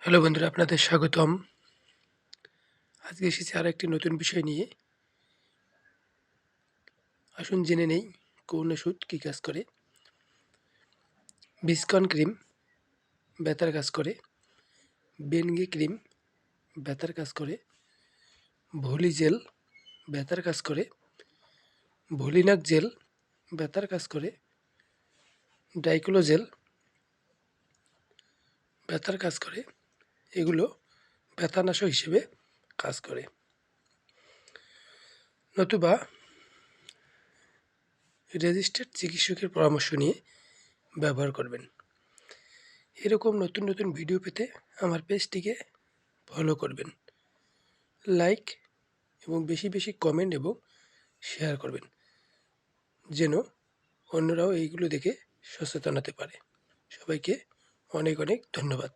Hello বন্ধুরা, আপনাদের স্বাগতম। আজকে এসেছি আরেকটি নতুন বিষয় নিয়ে। আসুন জেনে নেই কোন ওষুধ কী কাজ করে। বিসকন ক্রিম ব্যথার কাজ করে, বেনগি ক্রিম ব্যথার কাজ করে, ভলি জেল ব্যথার কাজ করে, ভলিনাক জেল ব্যথার কাজ করে, ডাইক্লোজেল ব্যথার কাজ করে। এগুলো ব্যথানাশক হিসেবে কাজ করে। নতুবা রেজিস্টার্ড চিকিৎসকের পরামর্শ নিয়ে ব্যবহার করবেন। এরকম নতুন নতুন ভিডিও পেতে আমার পেজটিকে ফলো করবেন, লাইক এবং বেশি বেশি কমেন্ট এবং শেয়ার করবেন, যেন অন্যরাও এইগুলো দেখে সচেতন হতে পারে। সবাইকে অনেক অনেক ধন্যবাদ।